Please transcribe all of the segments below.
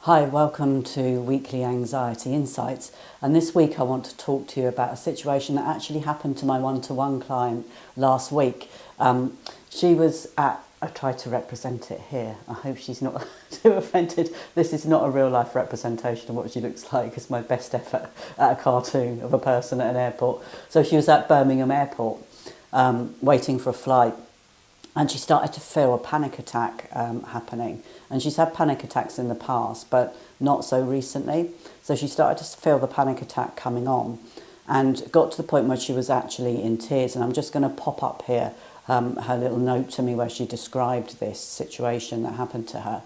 Hi, welcome to Weekly Anxiety Insights, and this week I want to talk to you about a situation that actually happened to my one-to-one client last week. She was at, I tried to represent it here, I hope she's not too offended. This is not a real life representation of what she looks like. It's my best effort at a cartoon of a person at an airport. So she was at Birmingham Airport waiting for a flight. And she started to feel a panic attack happening. And she's had panic attacks in the past, but not so recently. So she started to feel the panic attack coming on and got to the point where she was actually in tears. And I'm just going to pop up here her little note to me where she described this situation that happened to her.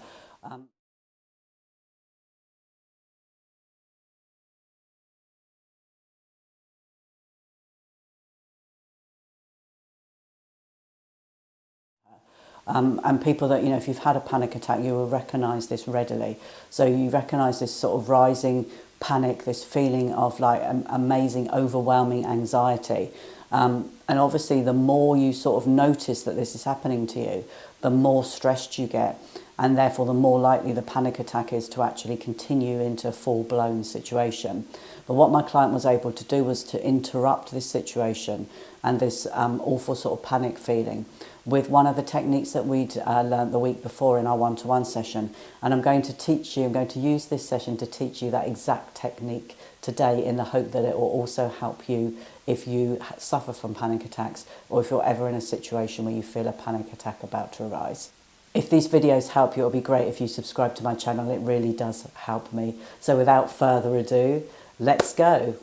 And people that, if you've had a panic attack, you will recognise this readily. So you recognise this sort of rising panic, this feeling of like amazing, overwhelming anxiety. And obviously the more you sort of notice that this is happening to you, the more stressed you get. And therefore the more likely the panic attack is to actually continue into a full-blown situation. But what my client was able to do was to interrupt this situation and this awful sort of panic feeling with one of the techniques that we'd learnt the week before in our one-to-one session. And I'm going to use this session to teach you that exact technique today in the hope that it will also help you if you suffer from panic attacks or if you're ever in a situation where you feel a panic attack about to arise. If these videos help you, it would be great if you subscribe to my channel. It really does help me. So without further ado, let's go.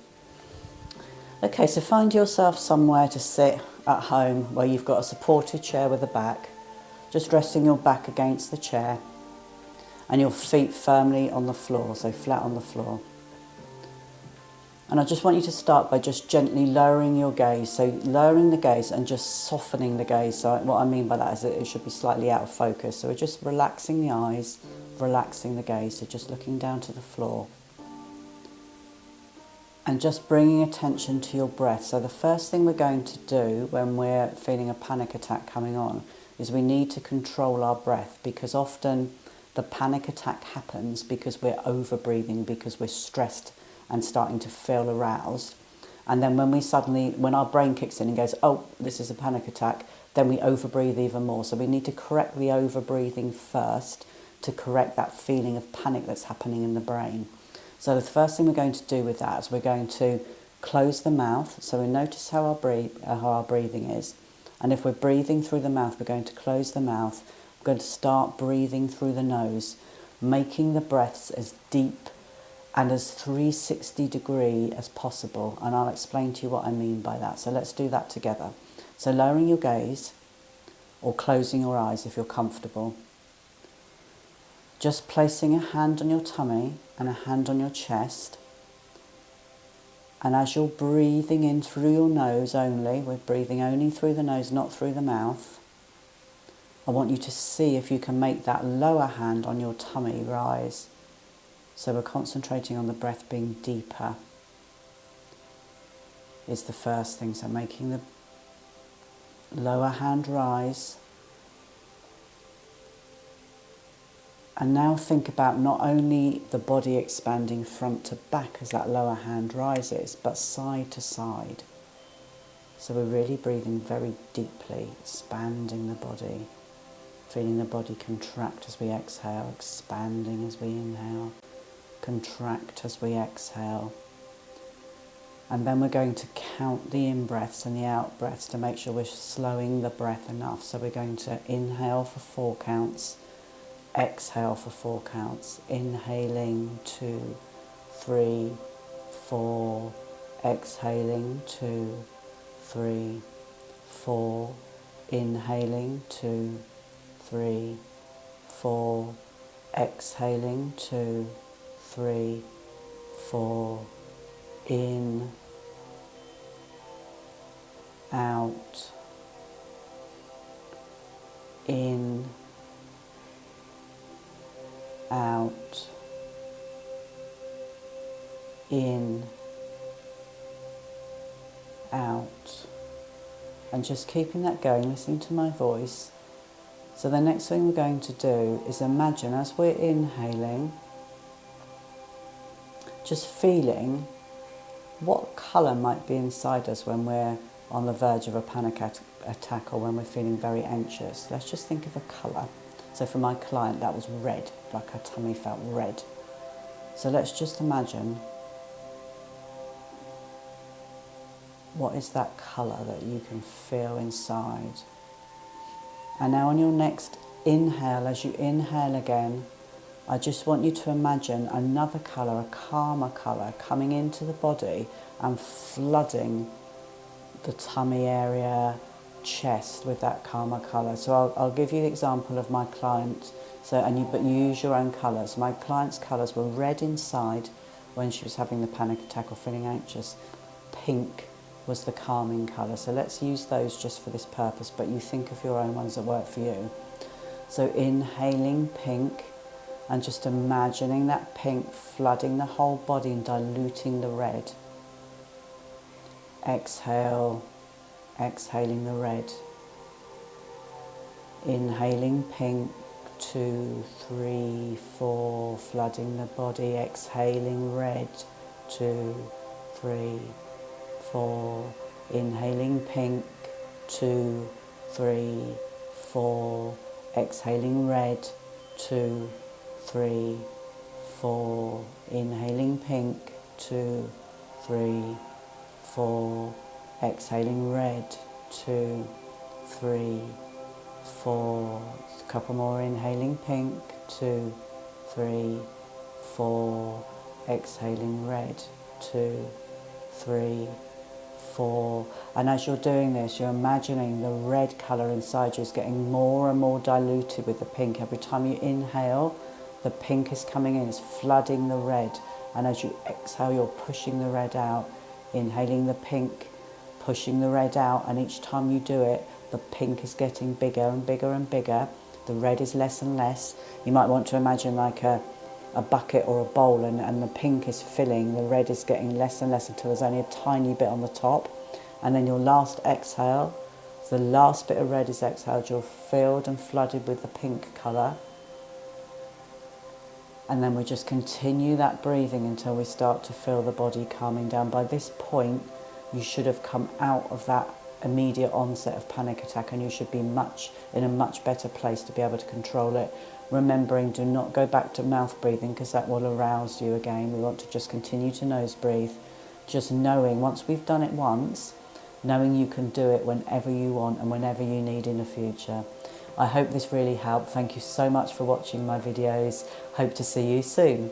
Okay, so find yourself somewhere to sit at home where you've got a supported chair with a back, just resting your back against the chair and your feet firmly on the floor, so flat on the floor. And I just want you to start by just gently lowering your gaze. So lowering the gaze and just softening the gaze. So what I mean by that is that it should be slightly out of focus. So we're just relaxing the eyes, relaxing the gaze. So just looking down to the floor. And just bringing attention to your breath. So the first thing we're going to do when we're feeling a panic attack coming on is we need to control our breath, because often the panic attack happens because we're over breathing, because we're stressed and starting to feel aroused. And then when our brain kicks in and goes, oh, this is a panic attack, then we overbreathe even more. So we need to correct the overbreathing first to correct that feeling of panic that's happening in the brain. So the first thing we're going to do with that is we're going to close the mouth. So we notice how our breathing is. And if we're breathing through the mouth, we're going to close the mouth. We're going to start breathing through the nose, making the breaths as deep and as 360 degree as possible. And I'll explain to you what I mean by that. So let's do that together. So lowering your gaze or closing your eyes if you're comfortable. Just placing a hand on your tummy and a hand on your chest. And as you're breathing in through your nose only, we're breathing only through the nose, not through the mouth. I want you to see if you can make that lower hand on your tummy rise. So we're concentrating on the breath being deeper is the first thing. So making the lower hand rise. And now think about not only the body expanding front to back as that lower hand rises, but side to side. So we're really breathing very deeply, expanding the body, feeling the body contract as we exhale, expanding as we inhale. Contract as we exhale. And then we're going to count the in-breaths and the out-breaths to make sure we're slowing the breath enough. So we're going to inhale for 4 counts, exhale for 4 counts, inhaling 2, 3, 4, exhaling 2, 3, 4, inhaling 2, 3, 4, exhaling 2, 3, 4, in, out, in, out, in, out. And just keeping that going, listening to my voice. So the next thing we're going to do is imagine as we're inhaling, just feeling what colour might be inside us when we're on the verge of a panic attack or when we're feeling very anxious. Let's just think of a colour. So for my client, that was red, like her tummy felt red. So let's just imagine, what is that colour that you can feel inside? And now on your next inhale, as you inhale again, I just want you to imagine another colour, a calmer colour, coming into the body and flooding the tummy area, chest with that calmer colour. So I'll give you the example of my client. But you use your own colours. My client's colours were red inside when she was having the panic attack or feeling anxious. Pink was the calming colour. So let's use those just for this purpose, but you think of your own ones that work for you. So inhaling pink and just imagining that pink flooding the whole body and diluting the red. Exhale, exhaling the red. Inhaling pink, 2, 3, 4, flooding the body. Exhaling red, 2, 3, 4. Inhaling pink, 2, 3, 4. Exhaling red, 2, 3, 4. Inhaling pink, 2, 3, 4. Exhaling red, 2, 3, 4. Just a couple more. Inhaling pink, 2, 3, 4. Exhaling red, 2, 3, 4. And as you're doing this, you're imagining the red colour inside you is getting more and more diluted with the pink. Every time you inhale, the pink is coming in, it's flooding the red. And as you exhale, you're pushing the red out. Inhaling the pink, pushing the red out, and each time you do it, the pink is getting bigger and bigger and bigger. The red is less and less. You might want to imagine like a bucket or a bowl, and the pink is filling, the red is getting less and less until there's only a tiny bit on the top. And then your last exhale, so the last bit of red is exhaled, you're filled and flooded with the pink colour. And then we just continue that breathing until we start to feel the body calming down. By this point, you should have come out of that immediate onset of panic attack, and you should be in a much better place to be able to control it. Remembering, do not go back to mouth breathing because that will arouse you again. We want to just continue to nose breathe. Just knowing, once we've done it once, knowing you can do it whenever you want and whenever you need in the future. I hope this really helped. Thank you so much for watching my videos. Hope to see you soon.